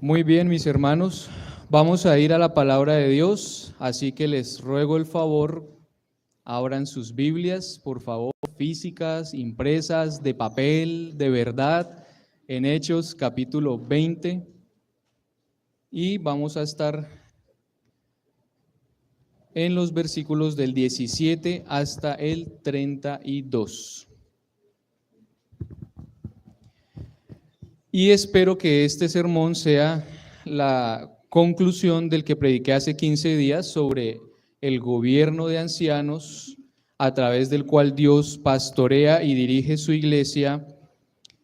Muy bien, mis hermanos, vamos a ir a la palabra de Dios, así que les ruego el favor, abran sus Biblias, por favor, físicas, impresas, de papel, de verdad, en Hechos capítulo 20, y vamos a estar en los versículos del 17 hasta el 32. Y espero que este sermón sea la conclusión del que prediqué hace 15 días sobre el gobierno de ancianos a través del cual Dios pastorea y dirige su iglesia,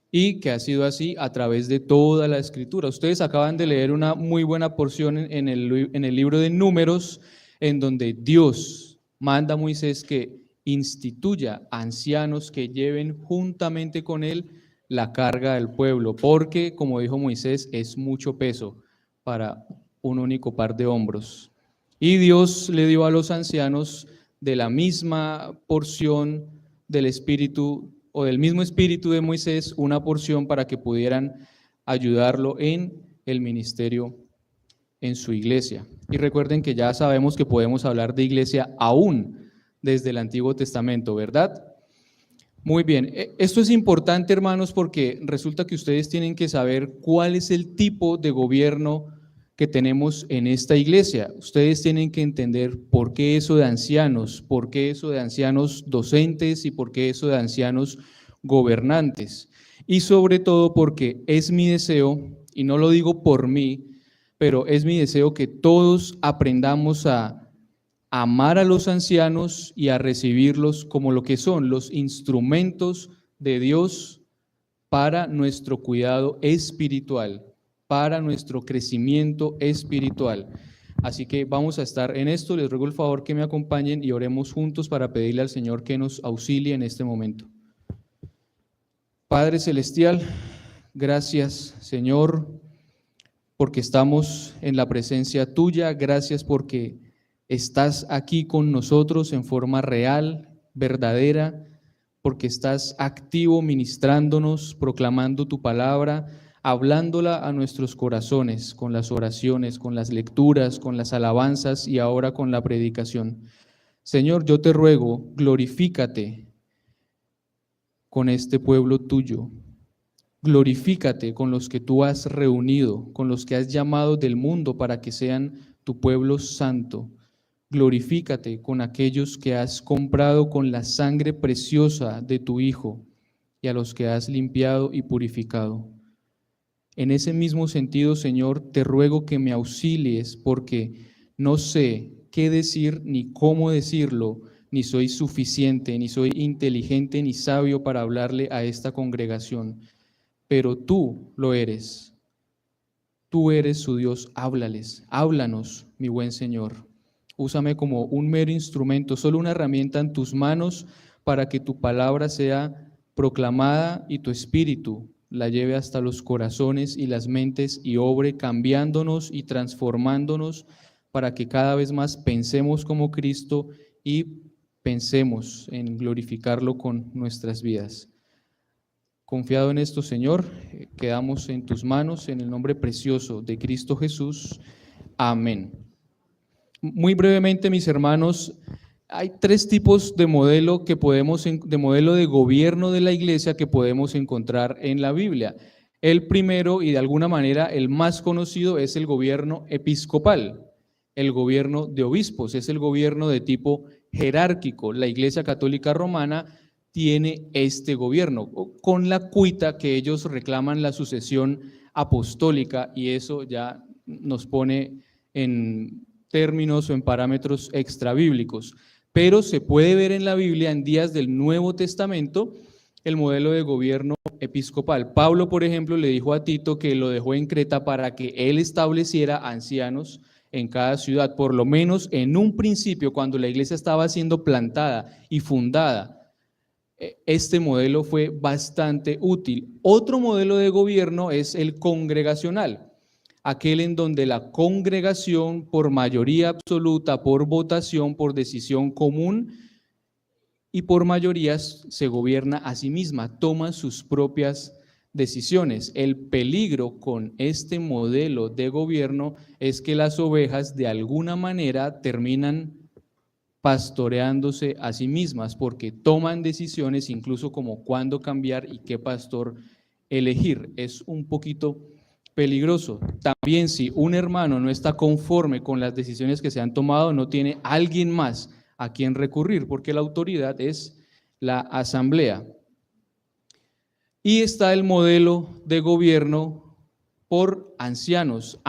y que ha sido así a través de toda la Escritura. Ustedes acaban de leer una muy buena porción en el libro de Números, en donde Dios manda a Moisés que instituya ancianos que lleven juntamente con él la carga del pueblo, porque, como dijo Moisés, es mucho peso para un único par de hombros. Y Dios le dio a los ancianos de la misma porción del Espíritu o del mismo Espíritu de Moisés una porción para que pudieran ayudarlo en el ministerio en su iglesia. Y recuerden que ya sabemos que podemos hablar de iglesia aún desde el Antiguo Testamento, ¿verdad? Muy bien, esto es importante, hermanos, porque resulta que ustedes tienen que saber cuál es el tipo de gobierno que tenemos en esta iglesia. Ustedes tienen que entender por qué eso de ancianos, por qué eso de ancianos docentes y por qué eso de ancianos gobernantes. Y sobre todo porque es mi deseo, y no lo digo por mí, pero es mi deseo que todos aprendamos a amar a los ancianos y a recibirlos como lo que son, los instrumentos de Dios para nuestro cuidado espiritual, para nuestro crecimiento espiritual. Así que vamos a estar en esto. Les ruego el favor que me acompañen y oremos juntos para pedirle al Señor que nos auxilie en este momento. Padre Celestial, gracias, Señor, porque estamos en la presencia tuya. Gracias porque estás aquí con nosotros en forma real, verdadera, porque estás activo ministrándonos, proclamando tu palabra, hablándola a nuestros corazones, con las oraciones, con las lecturas, con las alabanzas y ahora con la predicación. Señor, yo te ruego, glorifícate con este pueblo tuyo. Glorifícate con los que tú has reunido, con los que has llamado del mundo para que sean tu pueblo santo. Glorifícate con aquellos que has comprado con la sangre preciosa de tu Hijo y a los que has limpiado y purificado. En ese mismo sentido, Señor, te ruego que me auxilies porque no sé qué decir ni cómo decirlo, ni soy suficiente, ni soy inteligente, ni sabio para hablarle a esta congregación. Pero tú lo eres. Tú eres su Dios, háblales, háblanos, mi buen Señor. Úsame como un mero instrumento, solo una herramienta en tus manos para que tu palabra sea proclamada y tu espíritu la lleve hasta los corazones y las mentes y obre cambiándonos y transformándonos para que cada vez más pensemos como Cristo y pensemos en glorificarlo con nuestras vidas. Confiado en esto, Señor, quedamos en tus manos, en el nombre precioso de Cristo Jesús. Amén. Muy brevemente, mis hermanos, hay tres tipos de modelo de gobierno de la iglesia que podemos encontrar en la Biblia. El primero y de alguna manera el más conocido es el gobierno episcopal, el gobierno de obispos, es el gobierno de tipo jerárquico. La Iglesia Católica Romana tiene este gobierno, con la cuita que ellos reclaman la sucesión apostólica, y eso ya nos pone en términos o en parámetros extrabíblicos. Pero se puede ver en la Biblia, en días del Nuevo Testamento, el modelo de gobierno episcopal. Pablo, por ejemplo, le dijo a Tito que lo dejó en Creta para que él estableciera ancianos en cada ciudad, por lo menos en un principio, cuando la iglesia estaba siendo plantada y fundada. Este modelo fue bastante útil. Otro modelo de gobierno es el congregacional, aquel en donde la congregación, por mayoría absoluta, por votación, por decisión común y por mayorías, se gobierna a sí misma, toma sus propias decisiones. El peligro con este modelo de gobierno es que las ovejas de alguna manera terminan pastoreándose a sí mismas, porque toman decisiones incluso como cuándo cambiar y qué pastor elegir. Es un poquito peligroso. También, si un hermano no está conforme con las decisiones que se han tomado, no tiene alguien más a quien recurrir, porque la autoridad es la asamblea. Y está el modelo de gobierno por ancianos,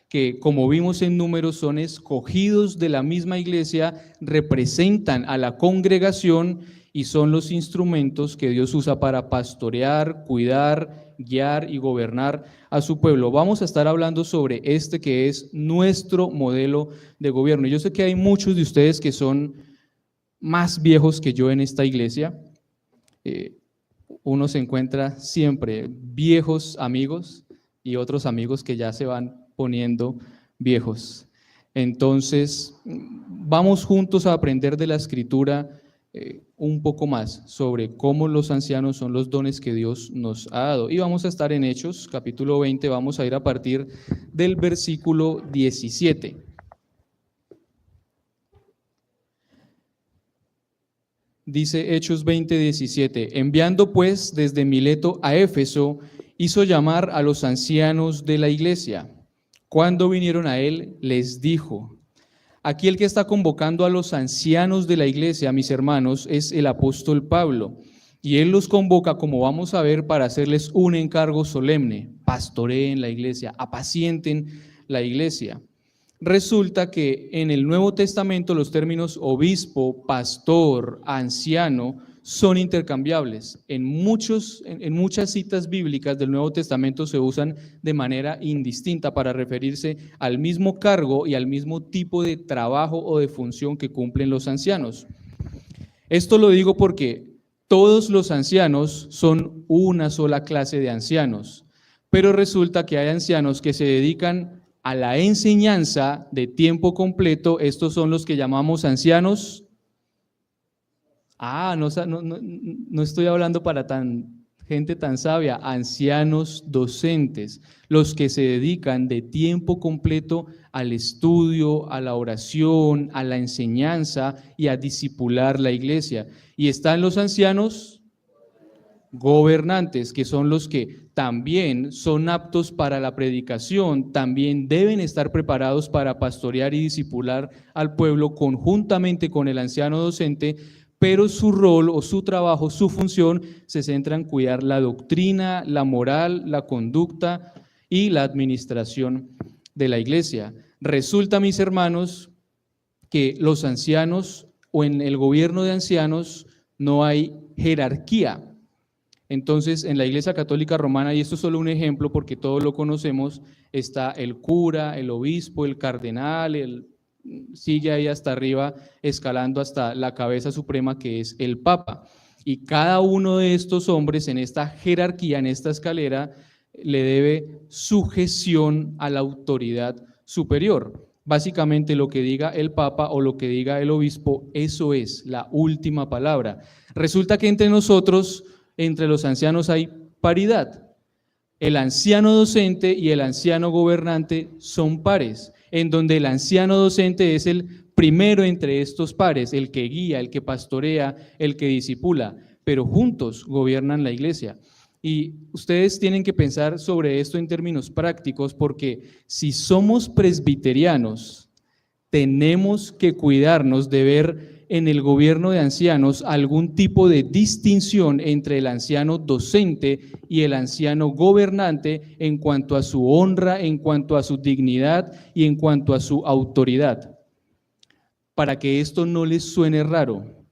que, como vimos en Números, son escogidos de la misma iglesia, representan a la congregación y son los instrumentos que Dios usa para pastorear, cuidar, guiar y gobernar a su pueblo. Vamos a estar hablando sobre este que es nuestro modelo de gobierno. Yo sé que hay muchos de ustedes que son más viejos que yo en esta iglesia. Uno se encuentra siempre viejos amigos y otros amigos que ya se van poniendo viejos. Entonces, vamos juntos a aprender de la Escritura un poco más sobre cómo los ancianos son los dones que Dios nos ha dado. Y vamos a estar en Hechos, capítulo 20, vamos a ir a partir del versículo 17. Dice Hechos 20, 17, enviando pues desde Mileto a Éfeso, hizo llamar a los ancianos de la iglesia. Cuando vinieron a él, les dijo, aquí el que está convocando a los ancianos de la iglesia, mis hermanos, es el apóstol Pablo, y él los convoca, como vamos a ver, para hacerles un encargo solemne: pastoreen la iglesia, apacienten la iglesia. Resulta que en el Nuevo Testamento los términos obispo, pastor, anciano son intercambiables. En muchas citas bíblicas del Nuevo Testamento se usan de manera indistinta para referirse al mismo cargo y al mismo tipo de trabajo o de función que cumplen los ancianos. Esto lo digo porque todos los ancianos son una sola clase de ancianos, pero resulta que hay ancianos que se dedican a la enseñanza de tiempo completo. Estos son los que llamamos ancianos. No estoy hablando para gente tan sabia. Ancianos docentes, los que se dedican de tiempo completo al estudio, a la oración, a la enseñanza y a discipular la iglesia. Y están los ancianos gobernantes, que son los que también son aptos para la predicación, también deben estar preparados para pastorear y discipular al pueblo conjuntamente con el anciano docente, pero su rol o su trabajo, su función, se centra en cuidar la doctrina, la moral, la conducta y la administración de la iglesia. Resulta, mis hermanos, que los ancianos o en el gobierno de ancianos no hay jerarquía. Entonces, en la Iglesia Católica Romana, y esto es solo un ejemplo porque todos lo conocemos, está el cura, el obispo, el cardenal, sigue ahí hasta arriba, escalando hasta la cabeza suprema, que es el Papa. Y cada uno de estos hombres en esta jerarquía, en esta escalera, le debe sujeción a la autoridad superior. Básicamente lo que diga el Papa o lo que diga el obispo, eso es la última palabra. Resulta que entre nosotros, entre los ancianos, hay paridad. El anciano docente y el anciano gobernante son pares, en donde el anciano docente es el primero entre estos pares, el que guía, el que pastorea, el que discipula, pero juntos gobiernan la iglesia. Y ustedes tienen que pensar sobre esto en términos prácticos, porque si somos presbiterianos, tenemos que cuidarnos de ver en el gobierno de ancianos algún tipo de distinción entre el anciano docente y el anciano gobernante en cuanto a su honra, en cuanto a su dignidad y en cuanto a su autoridad. Para que esto no les suene raro,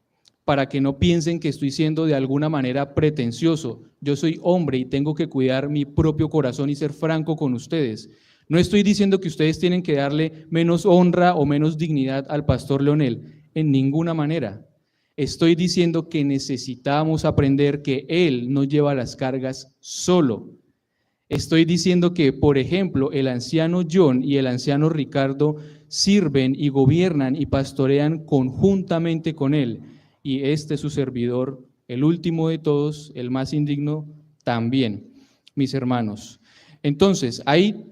para que no piensen que estoy siendo de alguna manera pretencioso. Yo soy hombre y tengo que cuidar mi propio corazón y ser franco con ustedes. No estoy diciendo que ustedes tienen que darle menos honra o menos dignidad al pastor Leonel, en ninguna manera. Estoy diciendo que necesitamos aprender que él no lleva las cargas solo. Estoy diciendo que, por ejemplo, el anciano John y el anciano Ricardo sirven y gobiernan y pastorean conjuntamente con él. Y este su servidor, el último de todos, el más indigno, también, mis hermanos. Entonces, hay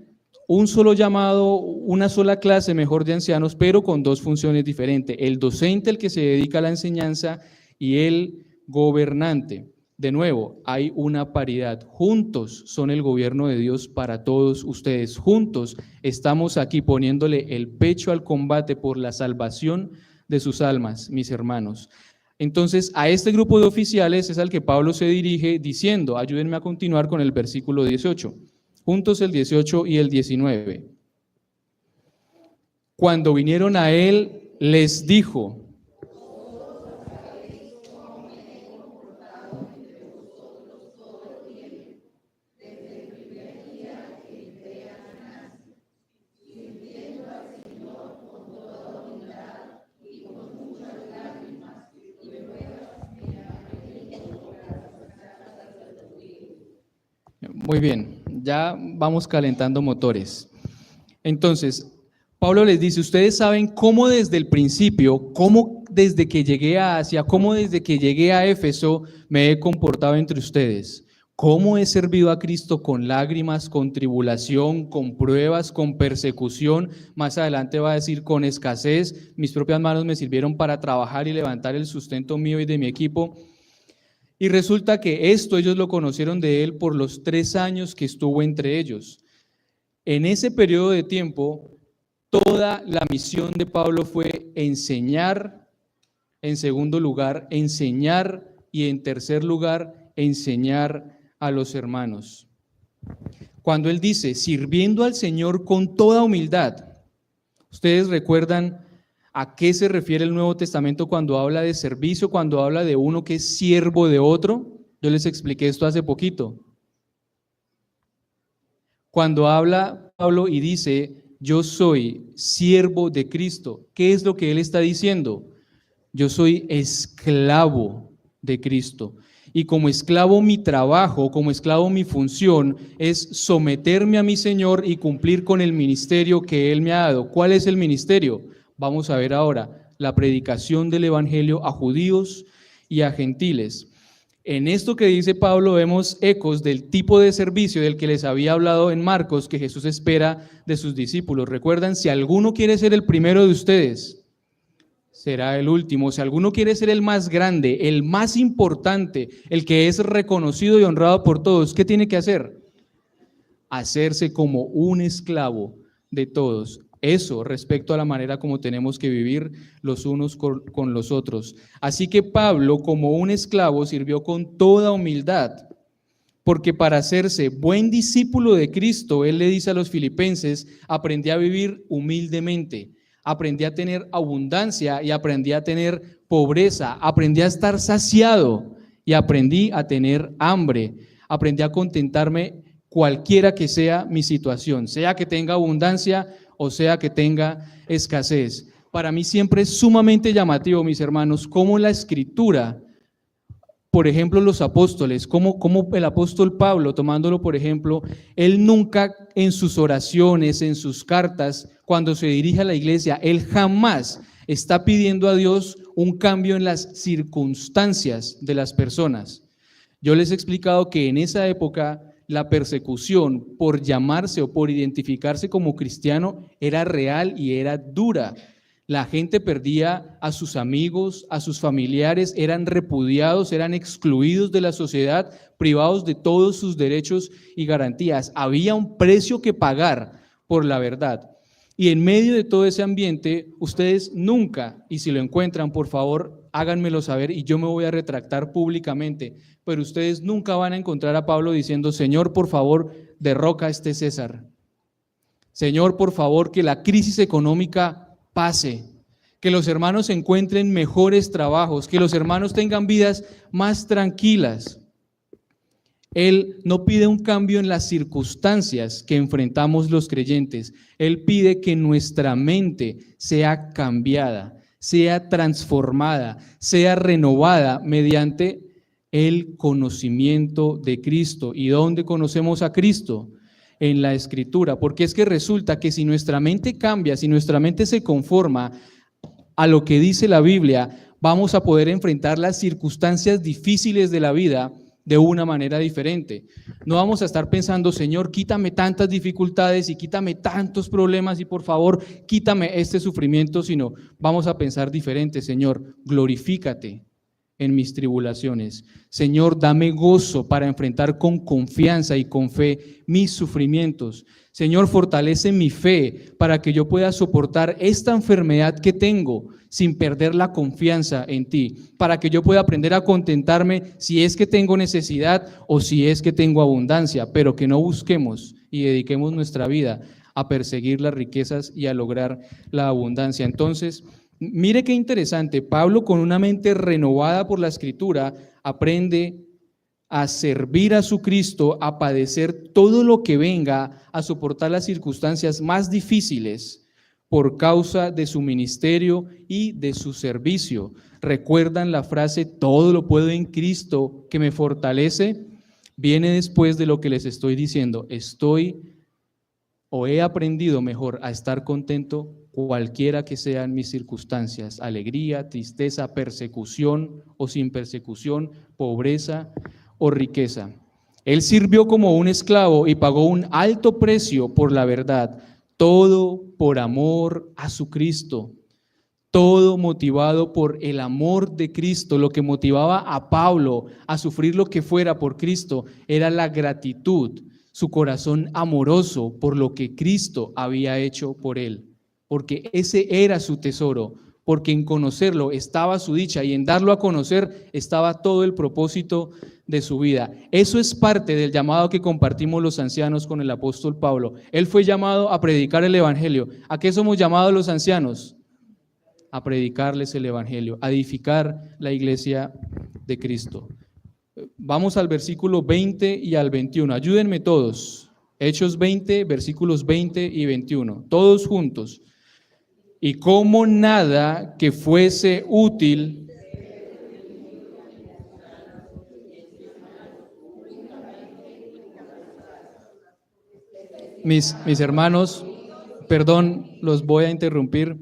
un solo llamado, una sola clase mejor de ancianos, pero con dos funciones diferentes. El docente, el que se dedica a la enseñanza, y el gobernante. De nuevo, hay una paridad. Juntos son el gobierno de Dios para todos ustedes. Juntos estamos aquí poniéndole el pecho al combate por la salvación de sus almas, mis hermanos. Entonces, a este grupo de oficiales es al que Pablo se dirige diciendo, ayúdenme a continuar con el versículo 18. Juntos el 18 y el 19. Cuando vinieron a él, les dijo: muy bien, ya vamos calentando motores. Entonces, Pablo les dice, ustedes saben cómo desde el principio, cómo desde que llegué a Asia, cómo desde que llegué a Éfeso me he comportado entre ustedes, cómo he servido a Cristo con lágrimas, con tribulación, con pruebas, con persecución, más adelante va a decir con escasez, mis propias manos me sirvieron para trabajar y levantar el sustento mío y de mi equipo. Y resulta que esto ellos lo conocieron de él por los 3 años que estuvo entre ellos. En ese periodo de tiempo, toda la misión de Pablo fue enseñar, en segundo lugar, enseñar y en tercer lugar, enseñar a los hermanos. Cuando él dice, sirviendo al Señor con toda humildad, ¿ustedes recuerdan a qué se refiere el Nuevo Testamento cuando habla de servicio, cuando habla de uno que es siervo de otro? Yo les expliqué esto hace poquito. Cuando habla Pablo y dice, yo soy siervo de Cristo, ¿qué es lo que él está diciendo? Yo soy esclavo de Cristo. Y como esclavo mi trabajo, como esclavo mi función es someterme a mi Señor y cumplir con el ministerio que Él me ha dado. ¿Cuál es el ministerio? Vamos a ver ahora, la predicación del evangelio a judíos y a gentiles. En esto que dice Pablo vemos ecos del tipo de servicio del que les había hablado en Marcos que Jesús espera de sus discípulos. Recuerdan, si alguno quiere ser el primero de ustedes, será el último. Si alguno quiere ser el más grande, el más importante, el que es reconocido y honrado por todos, ¿qué tiene que hacer? Hacerse como un esclavo de todos. Eso respecto a la manera como tenemos que vivir los unos con los otros. Así que Pablo, como un esclavo, sirvió con toda humildad, porque para hacerse buen discípulo de Cristo, él le dice a los filipenses, aprendí a vivir humildemente, aprendí a tener abundancia y aprendí a tener pobreza, aprendí a estar saciado y aprendí a tener hambre, aprendí a contentarme cualquiera que sea mi situación, sea que tenga abundancia o sea que tenga escasez. Para mí siempre es sumamente llamativo, mis hermanos, cómo la Escritura, por ejemplo, los apóstoles, como el apóstol Pablo, tomándolo por ejemplo, él nunca en sus oraciones, en sus cartas, cuando se dirige a la iglesia, él jamás está pidiendo a Dios un cambio en las circunstancias de las personas. Yo les he explicado que en esa época la persecución por llamarse o por identificarse como cristiano era real y era dura. La gente perdía a sus amigos, a sus familiares, eran repudiados, eran excluidos de la sociedad, privados de todos sus derechos y garantías. Había un precio que pagar por la verdad. Y en medio de todo ese ambiente, ustedes nunca, y si lo encuentran, por favor, háganmelo saber y yo me voy a retractar públicamente, pero ustedes nunca van a encontrar a Pablo diciendo, Señor, por favor, derroca a este César. Señor, por favor, que la crisis económica pase, que los hermanos encuentren mejores trabajos, que los hermanos tengan vidas más tranquilas. Él no pide un cambio en las circunstancias que enfrentamos los creyentes. Él pide que nuestra mente sea cambiada, sea transformada, sea renovada mediante el conocimiento de Cristo. ¿Y dónde conocemos a Cristo? En la Escritura, porque es que resulta que si nuestra mente cambia, si nuestra mente se conforma a lo que dice la Biblia, vamos a poder enfrentar las circunstancias difíciles de la vida de una manera diferente. No vamos a estar pensando, Señor, quítame tantas dificultades y quítame tantos problemas y por favor, quítame este sufrimiento, sino vamos a pensar diferente. Señor, glorifícate en mis tribulaciones. Señor, dame gozo para enfrentar con confianza y con fe mis sufrimientos. Señor, fortalece mi fe para que yo pueda soportar esta enfermedad que tengo sin perder la confianza en ti, para que yo pueda aprender a contentarme si es que tengo necesidad o si es que tengo abundancia, pero que no busquemos y dediquemos nuestra vida a perseguir las riquezas y a lograr la abundancia. Entonces, mire qué interesante, Pablo, con una mente renovada por la Escritura, aprende a servir a su Cristo, a padecer todo lo que venga, a soportar las circunstancias más difíciles por causa de su ministerio y de su servicio. ¿Recuerdan la frase, todo lo puedo en Cristo que me fortalece? Viene después de lo que les estoy diciendo. He aprendido mejor a estar contento cualquiera que sean mis circunstancias, alegría, tristeza, persecución o sin persecución, pobreza o riqueza. Él sirvió como un esclavo y pagó un alto precio por la verdad, todo por amor a su Cristo, todo motivado por el amor de Cristo. Lo que motivaba a Pablo a sufrir lo que fuera por Cristo era la gratitud, su corazón amoroso por lo que Cristo había hecho por él, porque ese era su tesoro, porque en conocerlo estaba su dicha y en darlo a conocer estaba todo el propósito de su vida. Eso es parte del llamado que compartimos los ancianos con el apóstol Pablo. Él fue llamado a predicar el evangelio. ¿A qué somos llamados los ancianos? A predicarles el evangelio, a edificar la iglesia de Cristo. Vamos al versículo 20 y al 21. Ayúdenme todos. Hechos 20, versículos 20 y 21. Todos juntos. Y como nada que fuese útil. Mis hermanos, perdón, los voy a interrumpir.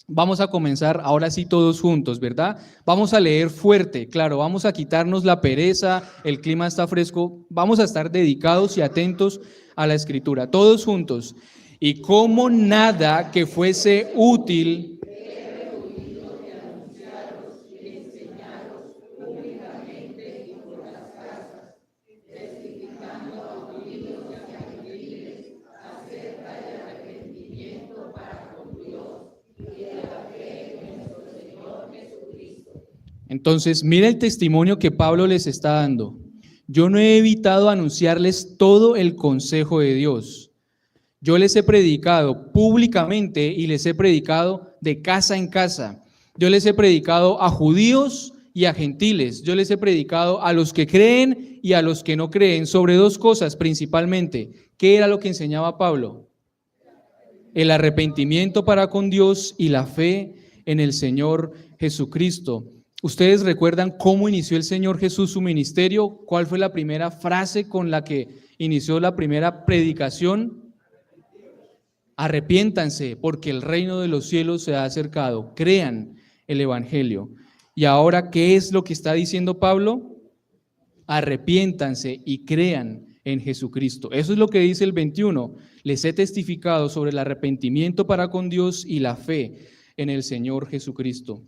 Vamos a comenzar ahora sí todos juntos, ¿verdad? Vamos a leer fuerte, claro, vamos a quitarnos la pereza, el clima está fresco, vamos a estar dedicados y atentos a la escritura, todos juntos. Y como nada que fuese útil. Entonces, mira el testimonio que Pablo les está dando. Yo no he evitado anunciarles todo el consejo de Dios. Yo les he predicado públicamente y les he predicado de casa en casa. Yo les he predicado a judíos y a gentiles. Yo les he predicado a los que creen y a los que no creen sobre dos cosas principalmente. ¿Qué era lo que enseñaba Pablo? El arrepentimiento para con Dios y la fe en el Señor Jesucristo. ¿Ustedes recuerdan cómo inició el Señor Jesús su ministerio? ¿Cuál fue la primera frase con la que inició la primera predicación? Arrepiéntanse, porque el reino de los cielos se ha acercado. Crean el evangelio. Y ahora, ¿qué es lo que está diciendo Pablo? Arrepiéntanse y crean en Jesucristo. Eso es lo que dice el 21. Les he testificado sobre el arrepentimiento para con Dios y la fe en el Señor Jesucristo.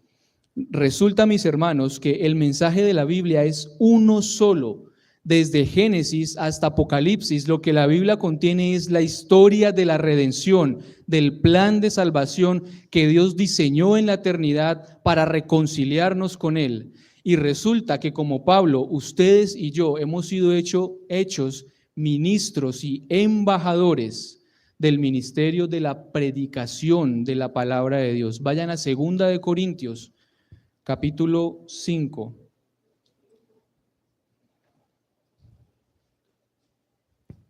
Resulta, mis hermanos, que el mensaje de la Biblia es uno solo. Desde Génesis hasta Apocalipsis, lo que la Biblia contiene es la historia de la redención, del plan de salvación que Dios diseñó en la eternidad para reconciliarnos con Él. Y resulta que como Pablo, ustedes y yo hemos sido hechos ministros y embajadores del ministerio de la predicación de la palabra de Dios. Vayan a 2 de Corintios, capítulo 5.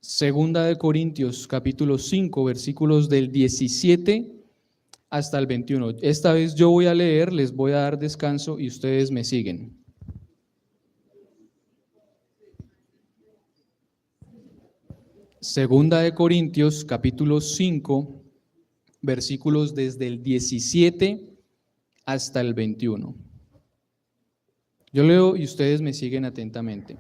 Segunda de Corintios, capítulo 5, versículos del 17 hasta el 21. Esta vez yo voy a leer, les voy a dar descanso y ustedes me siguen. Segunda de Corintios, capítulo 5, versículos desde el 17 hasta el 21. Yo leo y ustedes me siguen atentamente.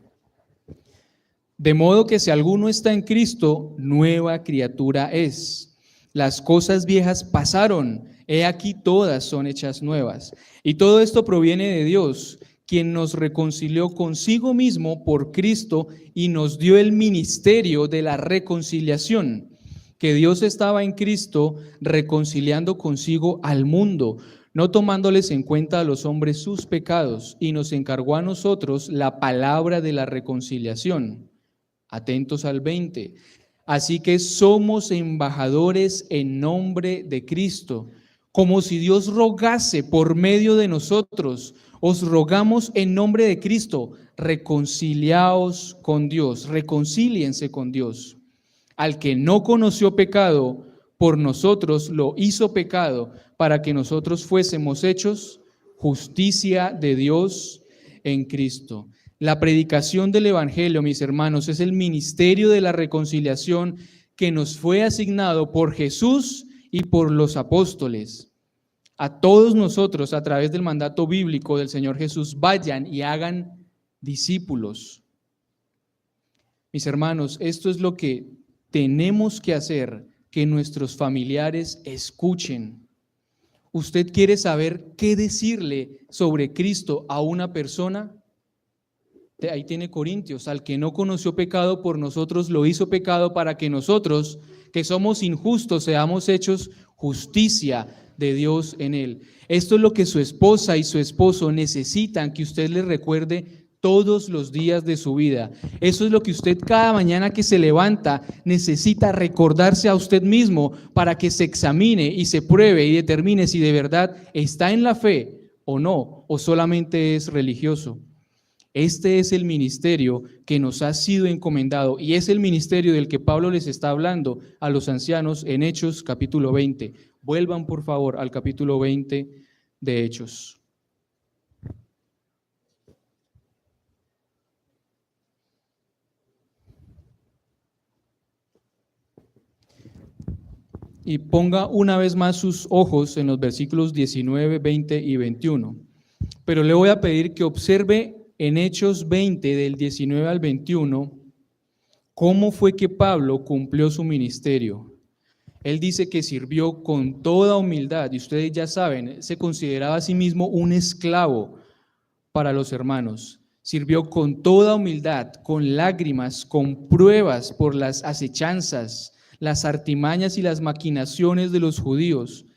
De modo que si alguno está en Cristo, nueva criatura es. Las cosas viejas pasaron, he aquí todas son hechas nuevas. Y todo esto proviene de Dios, quien nos reconcilió consigo mismo por Cristo y nos dio el ministerio de la reconciliación, que Dios estaba en Cristo reconciliando consigo al mundo, no tomándoles en cuenta a los hombres sus pecados, y nos encargó a nosotros la palabra de la reconciliación. Atentos al 20. Así que somos embajadores en nombre de Cristo, como si Dios rogase por medio de nosotros. Os rogamos en nombre de Cristo, reconciliaos con Dios, reconcíliense con Dios. Al que no conoció pecado, por nosotros lo hizo pecado, para que nosotros fuésemos hechos justicia de Dios en Cristo. La predicación del Evangelio, mis hermanos, es el ministerio de la reconciliación que nos fue asignado por Jesús y por los apóstoles. A todos nosotros, a través del mandato bíblico del Señor Jesús, vayan y hagan discípulos. Mis hermanos, esto es lo que tenemos que hacer, que nuestros familiares escuchen. ¿Usted quiere saber qué decirle sobre Cristo a una persona? Ahí tiene Corintios, al que no conoció pecado, por nosotros lo hizo pecado, para que nosotros, que somos injustos, seamos hechos justicia de Dios en él. Esto es lo que su esposa y su esposo necesitan que usted les recuerde todos los días de su vida. Eso es lo que usted cada mañana que se levanta necesita recordarse a usted mismo para que se examine y se pruebe y determine si de verdad está en la fe o no, o solamente es religioso. Este es el ministerio que nos ha sido encomendado y es el ministerio del que Pablo les está hablando a los ancianos en Hechos capítulo 20. Vuelvan por favor al capítulo 20 de Hechos. Y ponga una vez más sus ojos en los versículos 19, 20 y 21. Pero le voy a pedir que observe en Hechos 20, del 19 al 21, cómo fue que Pablo cumplió su ministerio. Él dice que sirvió con toda humildad, y ustedes ya saben, se consideraba a sí mismo un esclavo para los hermanos. Sirvió con toda humildad, con lágrimas, con pruebas por las acechanzas, las artimañas y las maquinaciones de los judíos.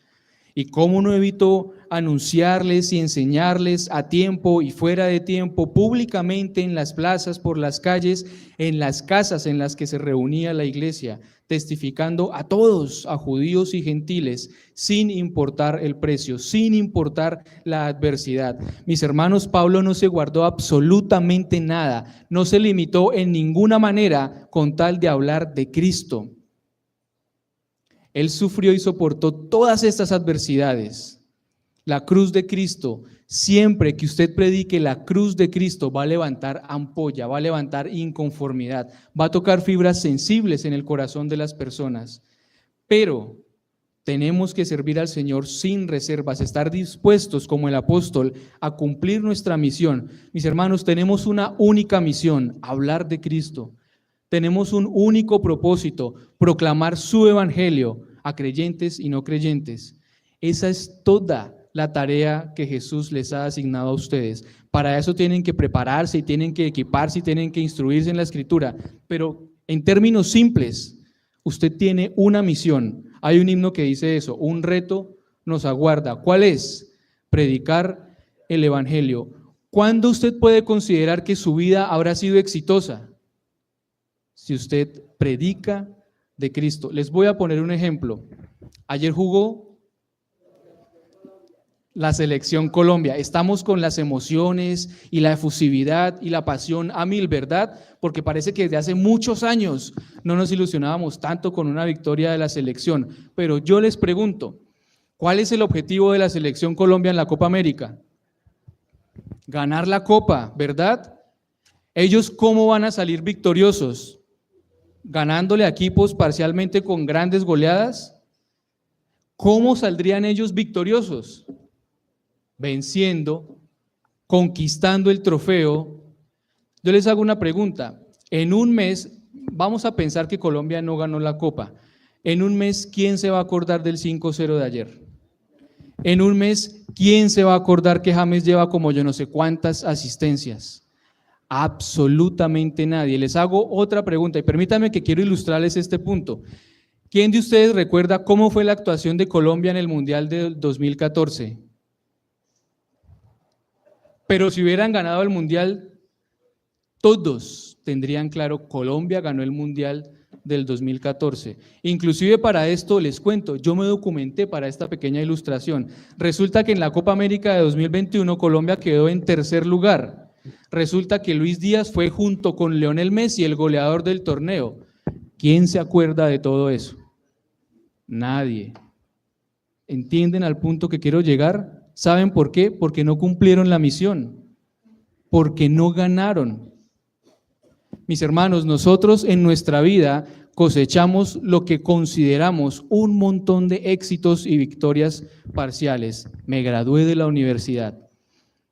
Y cómo no evitó anunciarles y enseñarles a tiempo y fuera de tiempo, públicamente en las plazas, por las calles, en las casas en las que se reunía la iglesia, testificando a todos, a judíos y gentiles, sin importar el precio, sin importar la adversidad. Mis hermanos, Pablo no se guardó absolutamente nada, no se limitó en ninguna manera con tal de hablar de Cristo. Él sufrió y soportó todas estas adversidades. La cruz de Cristo, siempre que usted predique la cruz de Cristo, va a levantar ampolla, va a levantar inconformidad, va a tocar fibras sensibles en el corazón de las personas. Pero tenemos que servir al Señor sin reservas, estar dispuestos como el apóstol a cumplir nuestra misión. Mis hermanos, tenemos una única misión: hablar de Cristo. Tenemos un único propósito: proclamar su evangelio a creyentes y no creyentes. Esa es toda la tarea que Jesús les ha asignado a ustedes. Para eso tienen que prepararse y tienen que equiparse y tienen que instruirse en la Escritura. Pero en términos simples, usted tiene una misión. Hay un himno que dice eso: un reto nos aguarda. ¿Cuál es? Predicar el evangelio. ¿Cuándo usted puede considerar que su vida habrá sido exitosa? Si usted predica de Cristo. Les voy a poner un ejemplo. Ayer jugó la selección Colombia. Estamos con las emociones y la efusividad y la pasión a mil, ¿verdad? Porque parece que desde hace muchos años no nos ilusionábamos tanto con una victoria de la selección. Pero yo les pregunto, ¿cuál es el objetivo de la selección Colombia en la Copa América? Ganar la Copa, ¿verdad? ¿Ellos cómo van a salir victoriosos? ¿Ganándole a equipos parcialmente con grandes goleadas? ¿Cómo saldrían ellos victoriosos? Venciendo, conquistando el trofeo. Yo les hago una pregunta: En un mes, vamos a pensar que Colombia no ganó la Copa. En un mes, ¿quién se va a acordar del 5-0 de ayer? En un mes, ¿quién se va a acordar que James lleva como yo no sé cuántas asistencias? Absolutamente nadie. Les hago otra pregunta y permítanme que quiero ilustrarles este punto. ¿Quién de ustedes recuerda cómo fue la actuación de Colombia en el Mundial del 2014? Pero si hubieran ganado el Mundial, todos tendrían claro, Colombia ganó el Mundial del 2014. Inclusive para esto les cuento, yo me documenté para esta pequeña ilustración. Resulta que en la Copa América de 2021 Colombia quedó en tercer lugar. Resulta que Luis Díaz fue junto con Lionel Messi el goleador del torneo. ¿Quién se acuerda de todo eso? Nadie. ¿Entienden al punto que quiero llegar? ¿Saben por qué? Porque no cumplieron la misión, porque no ganaron. Mis hermanos, nosotros en nuestra vida cosechamos lo que consideramos un montón de éxitos y victorias parciales. Me gradué de la universidad,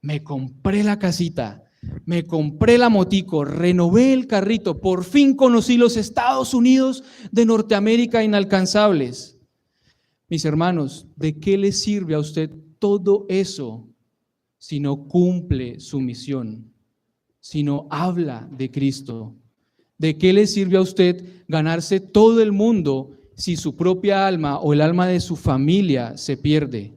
me compré la casita, me compré la motico, renové el carrito, por fin conocí los Estados Unidos de Norteamérica inalcanzables. Mis hermanos, ¿de qué le sirve a usted todo eso si no cumple su misión? Si no habla de Cristo? ¿De qué le sirve a usted ganarse todo el mundo si su propia alma o el alma de su familia se pierde?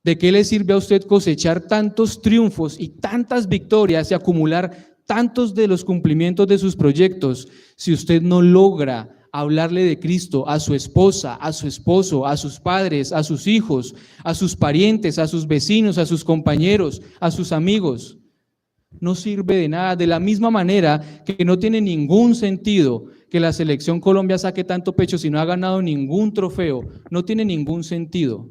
¿De qué le sirve a usted cosechar tantos triunfos y tantas victorias y acumular tantos de los cumplimientos de sus proyectos si usted no logra hablarle de Cristo a su esposa, a su esposo, a sus padres, a sus hijos, a sus parientes, a sus vecinos, a sus compañeros, a sus amigos? No sirve de nada. De la misma manera que no tiene ningún sentido que la selección Colombia saque tanto pecho si no ha ganado ningún trofeo. No tiene ningún sentido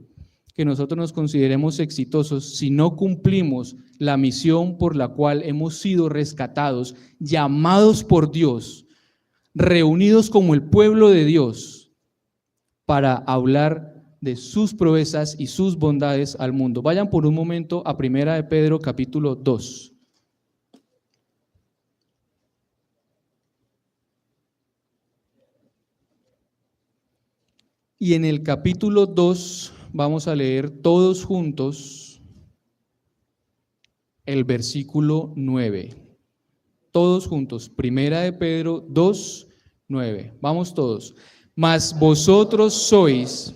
que nosotros nos consideremos exitosos si no cumplimos la misión por la cual hemos sido rescatados, llamados por Dios, reunidos como el pueblo de Dios para hablar de sus proezas y sus bondades al mundo. Vayan por un momento a 1 de Pedro capítulo 2. Y en el capítulo 2 vamos a leer todos juntos el versículo 9. Todos juntos, 1 de Pedro 2, 9. Vamos todos. Mas vosotros sois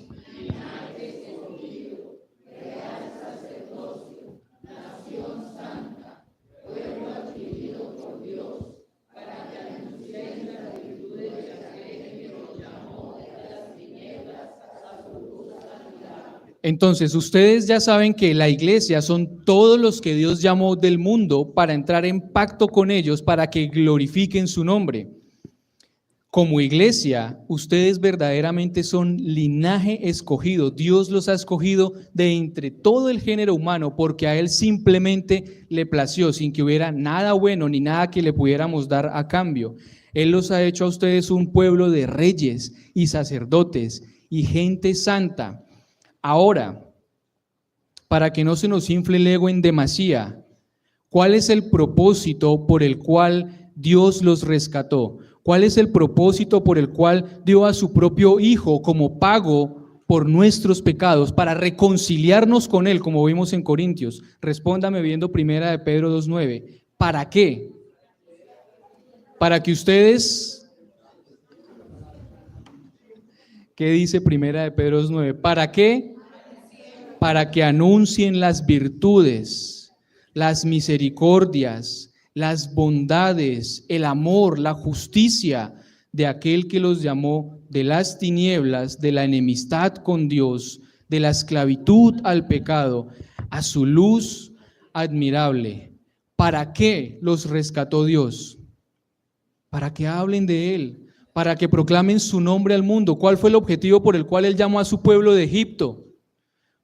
Entonces, ustedes ya saben que la iglesia son todos los que Dios llamó del mundo para entrar en pacto con ellos, para que glorifiquen su nombre. Como iglesia, ustedes verdaderamente son linaje escogido. Dios los ha escogido de entre todo el género humano porque a Él simplemente le plació, sin que hubiera nada bueno ni nada que le pudiéramos dar a cambio. Él los ha hecho a ustedes un pueblo de reyes y sacerdotes y gente santa. Ahora, para que no se nos infle el ego en demasía, ¿cuál es el propósito por el cual Dios los rescató? ¿Cuál es el propósito por el cual dio a su propio Hijo como pago por nuestros pecados, para reconciliarnos con Él, como vimos en Corintios? Respóndame viendo 1 de Pedro 2:9. ¿Para qué? Para que ustedes... ¿Qué dice 1 de Pedro 2:9? ¿Para qué? Para que anuncien las virtudes, las misericordias, las bondades, el amor, la justicia de aquel que los llamó de las tinieblas, de la enemistad con Dios, de la esclavitud al pecado, a su luz admirable. ¿Para qué los rescató Dios? Para que hablen de Él, para que proclamen su nombre al mundo. ¿Cuál fue el objetivo por el cual Él llamó a su pueblo de Egipto?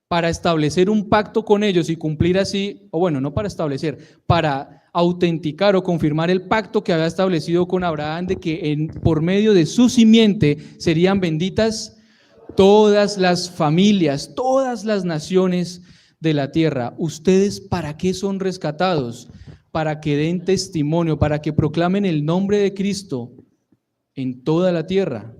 Para establecer un pacto con ellos y cumplir así, o bueno, no para establecer, para autenticar o confirmar el pacto que había establecido con Abraham de que por medio de su simiente serían benditas todas las familias, todas las naciones de la tierra. ¿Ustedes para qué son rescatados? para que den testimonio, para que proclamen el nombre de Cristo en toda la tierra,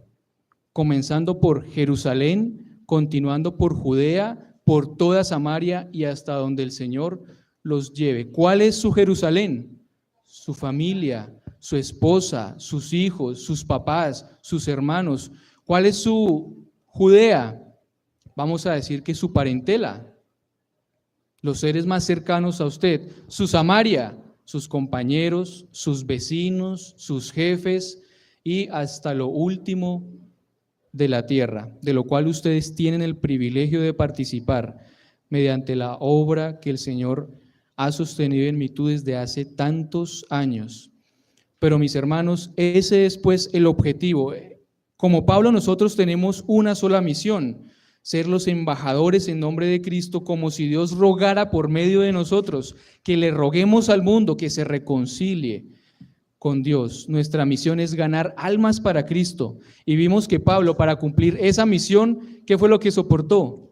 comenzando por Jerusalén, continuando por Judea, por toda Samaria y hasta donde el Señor los lleve. ¿Cuál es su Jerusalén? Su familia, su esposa, sus hijos, sus papás, sus hermanos. ¿Cuál es su Judea? Vamos a decir que su parentela, los seres más cercanos a usted. Su Samaria, sus compañeros, sus vecinos, sus jefes y hasta lo último de la tierra, de lo cual ustedes tienen el privilegio de participar mediante la obra que el Señor ha sostenido en mí desde hace tantos años. Pero mis hermanos, ese es pues el objetivo. Como Pablo, nosotros tenemos una sola misión: ser los embajadores en nombre de Cristo, como si Dios rogara por medio de nosotros, que le roguemos al mundo que se reconcilie con Dios. Nuestra misión es ganar almas para Cristo. Y vimos que Pablo, para cumplir esa misión, ¿qué fue lo que soportó?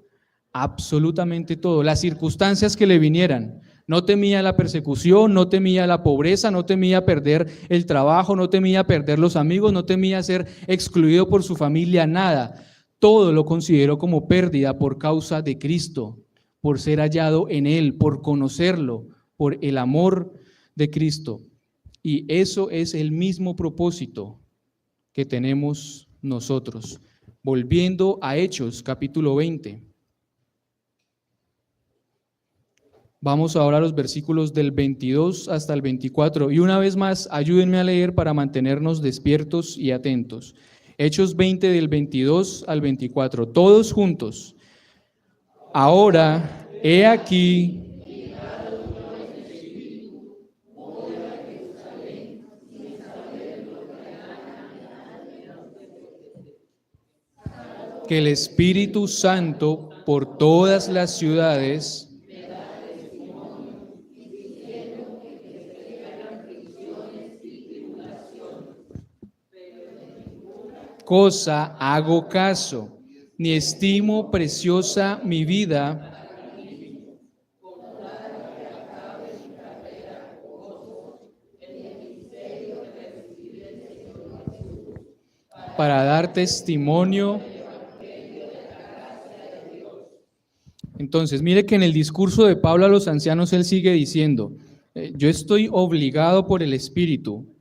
Absolutamente todo, las circunstancias que le vinieran. No temía la persecución, no temía la pobreza, no temía perder el trabajo, no temía perder los amigos, no temía ser excluido por su familia, nada. Todo lo consideró como pérdida por causa de Cristo, por ser hallado en Él, por conocerlo, por el amor de Cristo. Y eso es el mismo propósito que tenemos nosotros. Volviendo a Hechos, capítulo 20. Vamos ahora a los versículos del 22 hasta el 24. Y una vez más, ayúdenme a leer para mantenernos despiertos y atentos. Hechos 20 del 22 al 24. Todos juntos. Ahora, he aquí que el Espíritu Santo por todas las ciudades cosa hago caso, ni estimo preciosa mi vida para dar testimonio. Entonces, mire que en el discurso de Pablo a los ancianos él sigue diciendo: yo estoy obligado por el Espíritu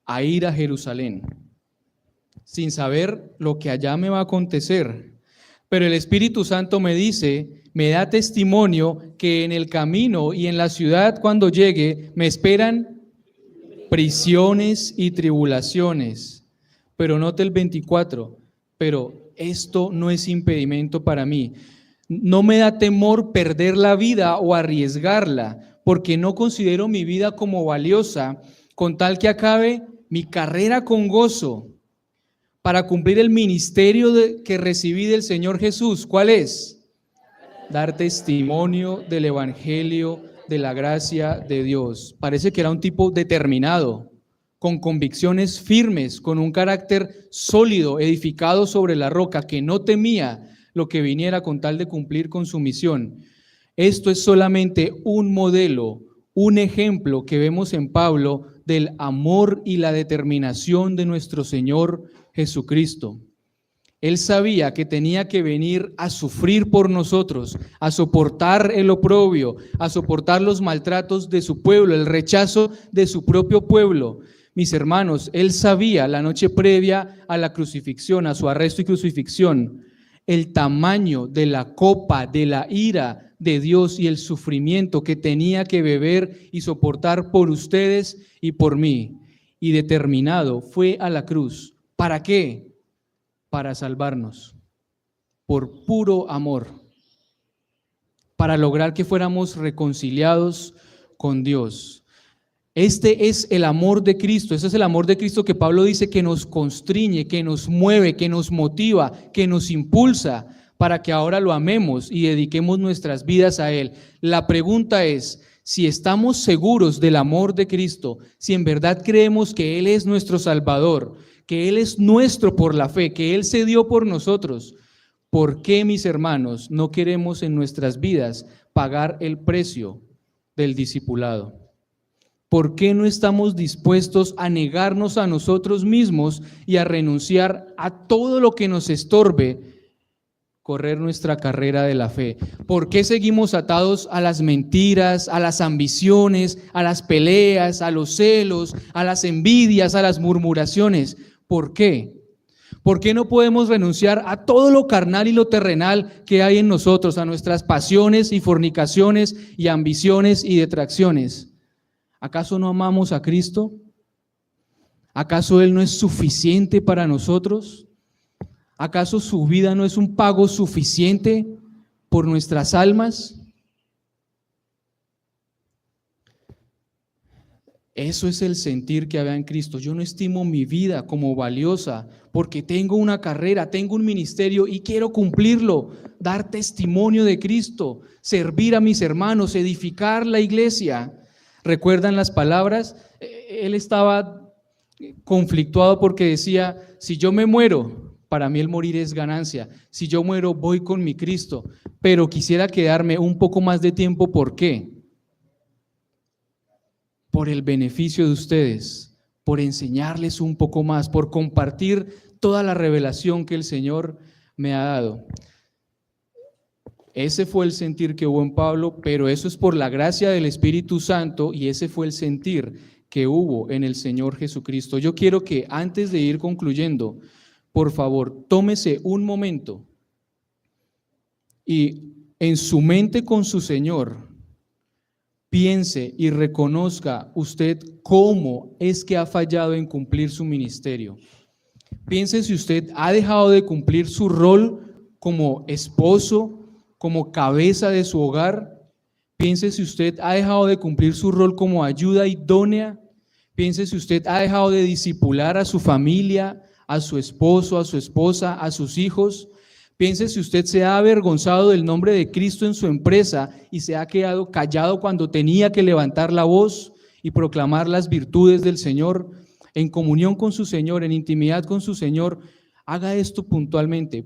a ir a Jerusalén, sin saber lo que allá me va a acontecer. Pero el Espíritu Santo me dice, me da testimonio que en el camino y en la ciudad cuando llegue me esperan prisiones y tribulaciones. Pero note el 24, pero esto no es impedimento para mí. No me da temor perder la vida o arriesgarla, porque no considero mi vida como valiosa, con tal que acabe mi carrera con gozo, para cumplir el ministerio que recibí del Señor Jesús. ¿Cuál es? Dar testimonio del Evangelio de la gracia de Dios. Parece que era un tipo determinado, con convicciones firmes, con un carácter sólido, edificado sobre la roca, que no temía lo que viniera con tal de cumplir con su misión. Esto es solamente un modelo, un ejemplo que vemos en Pablo del amor y la determinación de nuestro Señor Jesucristo. Él sabía que tenía que venir a sufrir por nosotros, a soportar el oprobio, a soportar los maltratos de su pueblo, el rechazo de su propio pueblo. Mis hermanos, él sabía la noche previa a la crucifixión, a su arresto y crucifixión, el tamaño de la copa de la ira de Dios y el sufrimiento que tenía que beber y soportar por ustedes y por mí. Y determinado fue a la cruz. ¿Para qué? Para salvarnos, por puro amor, para lograr que fuéramos reconciliados con Dios. Este es el amor de Cristo, ese es el amor de Cristo que Pablo dice que nos constriñe, que nos mueve, que nos motiva, que nos impulsa para que ahora lo amemos y dediquemos nuestras vidas a Él. La pregunta es, si estamos seguros del amor de Cristo, si en verdad creemos que Él es nuestro Salvador, que Él es nuestro por la fe, que Él se dio por nosotros, ¿por qué, mis hermanos, no queremos en nuestras vidas pagar el precio del discipulado? ¿Por qué no estamos dispuestos a negarnos a nosotros mismos y a renunciar a todo lo que nos estorbe correr nuestra carrera de la fe? ¿Por qué seguimos atados a las mentiras, a las ambiciones, a las peleas, a los celos, a las envidias, a las murmuraciones? ¿Por qué? ¿Por qué no podemos renunciar a todo lo carnal y lo terrenal que hay en nosotros, a nuestras pasiones y fornicaciones y ambiciones y detracciones? ¿Acaso no amamos a Cristo? ¿Acaso Él no es suficiente para nosotros? ¿Acaso su vida no es un pago suficiente por nuestras almas? Eso es el sentir que había en Cristo. Yo no estimo mi vida como valiosa porque tengo una carrera, tengo un ministerio y quiero cumplirlo, dar testimonio de Cristo, servir a mis hermanos, edificar la iglesia. ¿Recuerdan las palabras? Él estaba conflictuado porque decía, si yo me muero, para mí el morir es ganancia. Si yo muero, voy con mi Cristo, pero quisiera quedarme un poco más de tiempo. ¿Por qué? Por el beneficio de ustedes, por enseñarles un poco más, por compartir toda la revelación que el Señor me ha dado. Ese fue el sentir que hubo en Pablo, pero eso es por la gracia del Espíritu Santo y ese fue el sentir que hubo en el Señor Jesucristo. Yo quiero que antes de ir concluyendo, por favor, tómese un momento y en su mente con su Señor, piense y reconozca usted cómo es que ha fallado en cumplir su ministerio. Piense si usted ha dejado de cumplir su rol como esposo, como cabeza de su hogar. Piense si usted ha dejado de cumplir su rol como ayuda idónea. Piense si usted ha dejado de discipular a su familia, a su esposo, a su esposa, a sus hijos. Piense si usted se ha avergonzado del nombre de Cristo en su empresa y se ha quedado callado cuando tenía que levantar la voz y proclamar las virtudes del Señor en comunión con su Señor, en intimidad con su Señor. Haga esto puntualmente.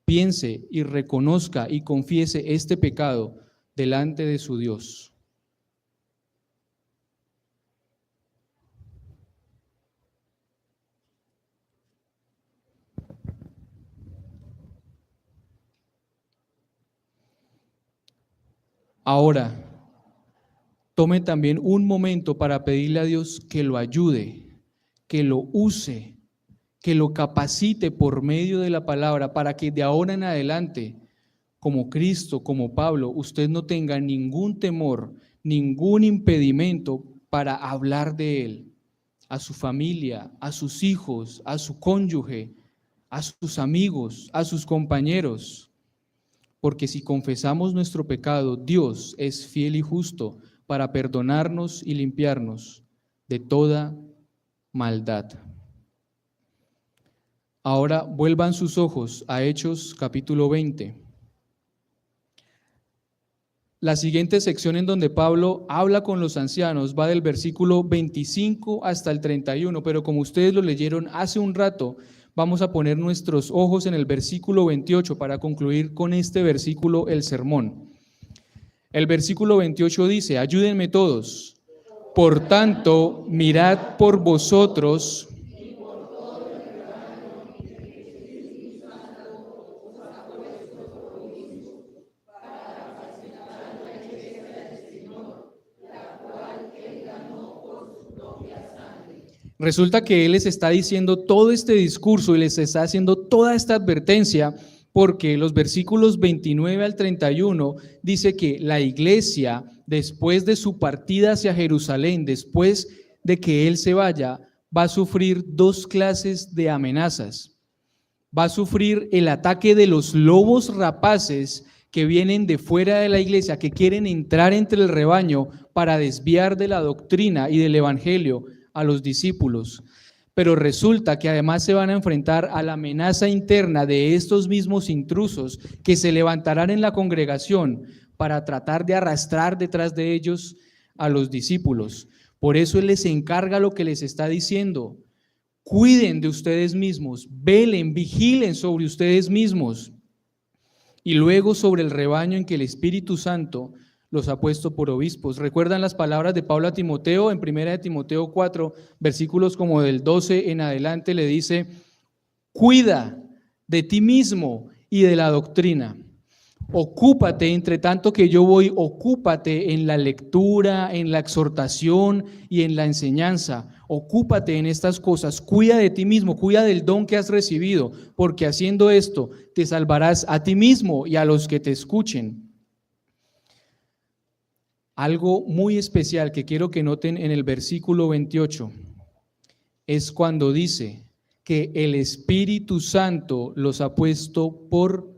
Piense y reconozca y confiese este pecado delante de su Dios. Ahora, tome también un momento para pedirle a Dios que lo ayude, que lo use, que lo capacite por medio de la palabra para que de ahora en adelante, como Cristo, como Pablo, usted no tenga ningún temor, ningún impedimento para hablar de Él, a su familia, a sus hijos, a su cónyuge, a sus amigos, a sus compañeros. Porque si confesamos nuestro pecado, Dios es fiel y justo para perdonarnos y limpiarnos de toda maldad. Ahora vuelvan sus ojos a Hechos capítulo 20. La siguiente sección en donde Pablo habla con los ancianos va del versículo 25 hasta el 31, pero como ustedes lo leyeron hace un rato, vamos a poner nuestros ojos en el versículo 28 para concluir con este versículo el sermón. El versículo 28 dice, ayúdenme todos, por tanto, mirad por vosotros Resulta que él les está diciendo todo este discurso y les está haciendo toda esta advertencia porque los versículos 29 al 31 dice que la iglesia, después de su partida hacia Jerusalén, después de que él se vaya, va a sufrir dos clases de amenazas. Va a sufrir el ataque de los lobos rapaces que vienen de fuera de la iglesia, que quieren entrar entre el rebaño para desviar de la doctrina y del evangelio a los discípulos, pero resulta que además se van a enfrentar a la amenaza interna de estos mismos intrusos que se levantarán en la congregación para tratar de arrastrar detrás de ellos a los discípulos. Por eso Él les encarga lo que les está diciendo: cuiden de ustedes mismos, velen, vigilen sobre ustedes mismos y luego sobre el rebaño en que el Espíritu Santo los ha puesto por obispos. ¿Recuerdan las palabras de Pablo a Timoteo? En 1 de Timoteo 4, versículos como del 12 en adelante, le dice: cuida de ti mismo y de la doctrina. Ocúpate, entre tanto que yo voy, ocúpate en la lectura, en la exhortación y en la enseñanza. Ocúpate en estas cosas, cuida de ti mismo, cuida del don que has recibido, porque haciendo esto te salvarás a ti mismo y a los que te escuchen. Algo muy especial que quiero que noten en el versículo 28 es cuando dice que el Espíritu Santo los ha puesto por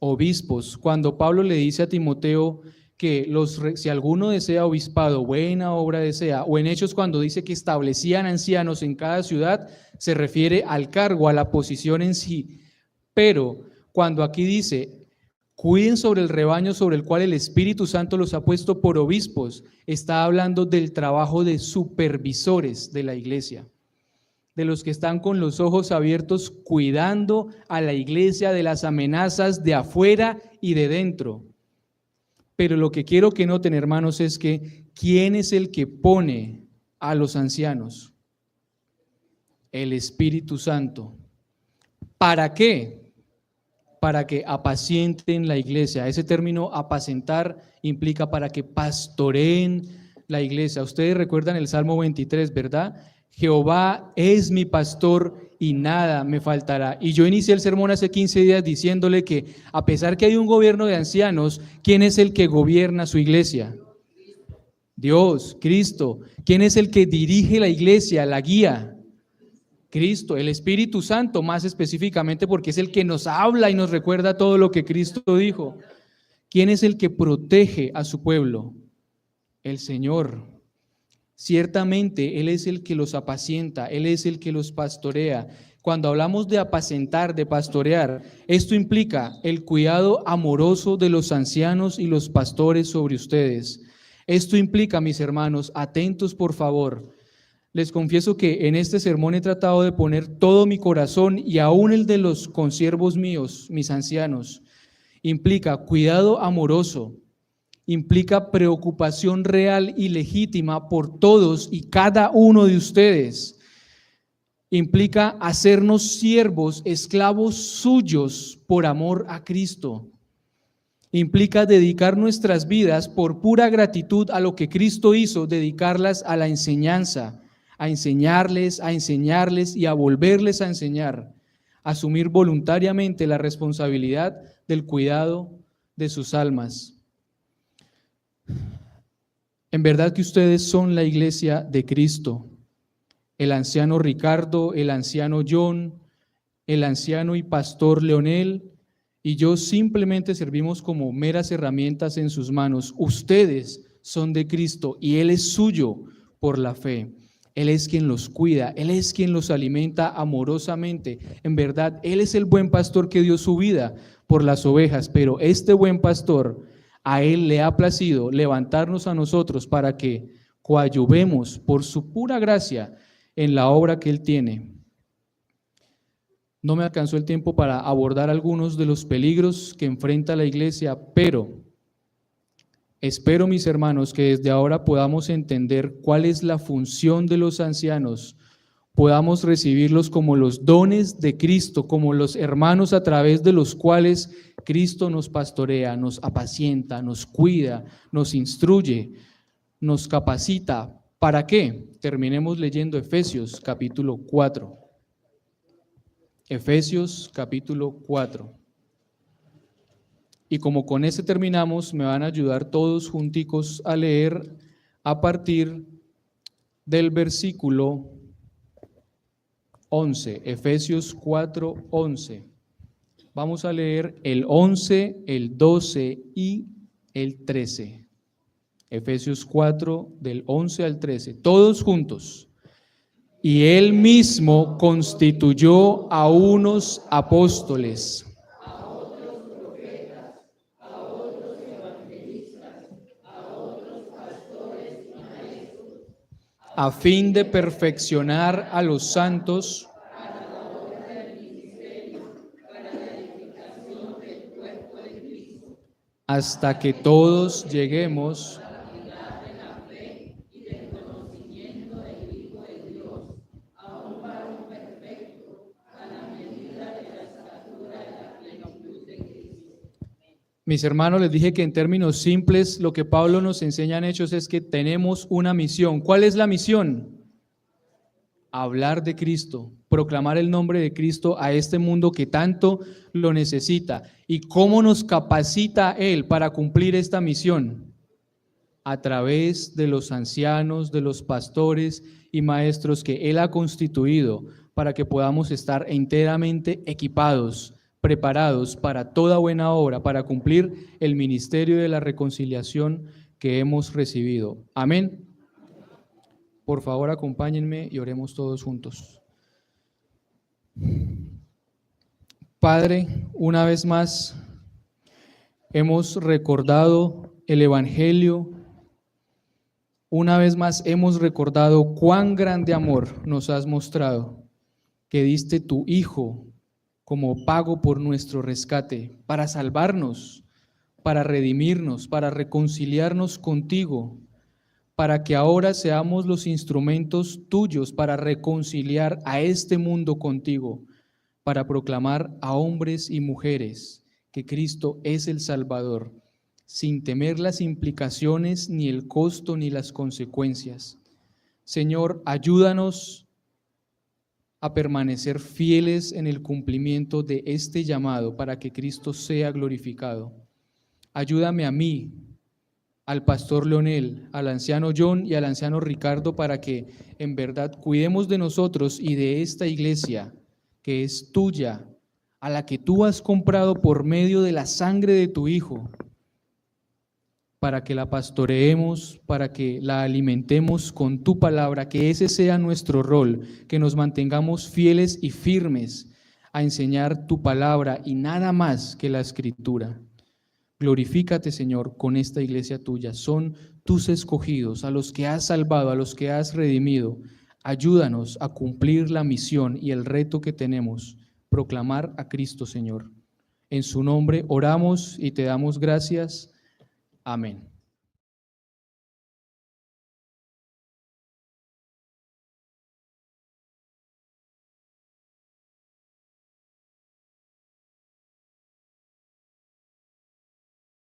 obispos. Cuando Pablo le dice a Timoteo que si alguno desea obispado, buena obra desea, o en Hechos cuando dice que establecían ancianos en cada ciudad, se refiere al cargo, a la posición en sí. Pero cuando aquí dice, cuiden sobre el rebaño sobre el cual el Espíritu Santo los ha puesto por obispos, está hablando del trabajo de supervisores de la iglesia, de los que están con los ojos abiertos cuidando a la iglesia de las amenazas de afuera y de dentro. Pero lo que quiero que noten, hermanos, es que ¿quién es el que pone a los ancianos? El Espíritu Santo. ¿Para qué? Para que apacienten la iglesia. Ese término apacentar implica para que pastoreen la iglesia. Ustedes recuerdan el Salmo 23, ¿verdad? Jehová es mi pastor y nada me faltará. Y yo inicié el sermón hace 15 días diciéndole que a pesar que hay un gobierno de ancianos, ¿quién es el que gobierna su iglesia? Dios, Cristo. ¿Quién es el que dirige la iglesia, la guía? Cristo, el Espíritu Santo más específicamente, porque es el que nos habla y nos recuerda todo lo que Cristo dijo. ¿Quién es el que protege a su pueblo? El Señor. Ciertamente Él es el que los apacienta, Él es el que los pastorea. Cuando hablamos de apacentar, de pastorear, esto implica el cuidado amoroso de los ancianos y los pastores sobre ustedes. Esto implica, mis hermanos, atentos por favor. Les confieso que en este sermón he tratado de poner todo mi corazón y aún el de los consiervos míos, mis ancianos. Implica cuidado amoroso, implica preocupación real y legítima por todos y cada uno de ustedes. Implica hacernos siervos, esclavos suyos por amor a Cristo. Implica dedicar nuestras vidas por pura gratitud a lo que Cristo hizo, dedicarlas a la enseñanza, a enseñarles y a volverles a enseñar, asumir voluntariamente la responsabilidad del cuidado de sus almas. En verdad que ustedes son la iglesia de Cristo. El anciano Ricardo, el anciano John, el anciano y pastor Leonel y yo simplemente servimos como meras herramientas en sus manos. Ustedes son de Cristo y Él es suyo por la fe. Él es quien los cuida, Él es quien los alimenta amorosamente. En verdad, Él es el buen pastor que dio su vida por las ovejas, pero este buen pastor, a Él le ha placido levantarnos a nosotros para que coadyuvemos por su pura gracia en la obra que Él tiene. No me alcanzó el tiempo para abordar algunos de los peligros que enfrenta la iglesia, pero espero, mis hermanos, que desde ahora podamos entender cuál es la función de los ancianos, podamos recibirlos como los dones de Cristo, como los hermanos a través de los cuales Cristo nos pastorea, nos apacienta, nos cuida, nos instruye, nos capacita. ¿Para qué? Terminemos leyendo Efesios capítulo 4. Efesios capítulo 4. Y como con ese terminamos, me van a ayudar todos junticos a leer a partir del versículo 11, Efesios 4, 11. Vamos a leer el 11, el 12 y el 13. Efesios 4, del 11 al 13, todos juntos. Y Él mismo constituyó a unos apóstoles, a fin de perfeccionar a los santos, hasta que todos lleguemos Mis hermanos, les dije que en términos simples lo que Pablo nos enseña en Hechos es que tenemos una misión. ¿Cuál es la misión? Hablar de Cristo, proclamar el nombre de Cristo a este mundo que tanto lo necesita. ¿Y cómo nos capacita Él para cumplir esta misión? A través de los ancianos, de los pastores y maestros que Él ha constituido para que podamos estar enteramente equipados, preparados para toda buena obra, para cumplir el ministerio de la reconciliación que hemos recibido. Amén. Por favor, acompáñenme y oremos todos juntos. Padre, una vez más hemos recordado el Evangelio, una vez más hemos recordado cuán grande amor nos has mostrado, que diste tu Hijo como pago por nuestro rescate, para salvarnos, para redimirnos, para reconciliarnos contigo, para que ahora seamos los instrumentos tuyos para reconciliar a este mundo contigo, para proclamar a hombres y mujeres que Cristo es el Salvador, sin temer las implicaciones, ni el costo, ni las consecuencias. Señor, ayúdanos a permanecer fieles en el cumplimiento de este llamado para que Cristo sea glorificado. Ayúdame a mí, al pastor Leonel, al anciano John y al anciano Ricardo para que en verdad cuidemos de nosotros y de esta iglesia que es tuya, a la que tú has comprado por medio de la sangre de tu Hijo, para que la pastoreemos, para que la alimentemos con tu palabra, que ese sea nuestro rol, que nos mantengamos fieles y firmes a enseñar tu palabra y nada más que la Escritura. Glorifícate, Señor, con esta iglesia tuya. Son tus escogidos, a los que has salvado, a los que has redimido. Ayúdanos a cumplir la misión y el reto que tenemos, proclamar a Cristo, Señor. En su nombre oramos y te damos gracias. Amén.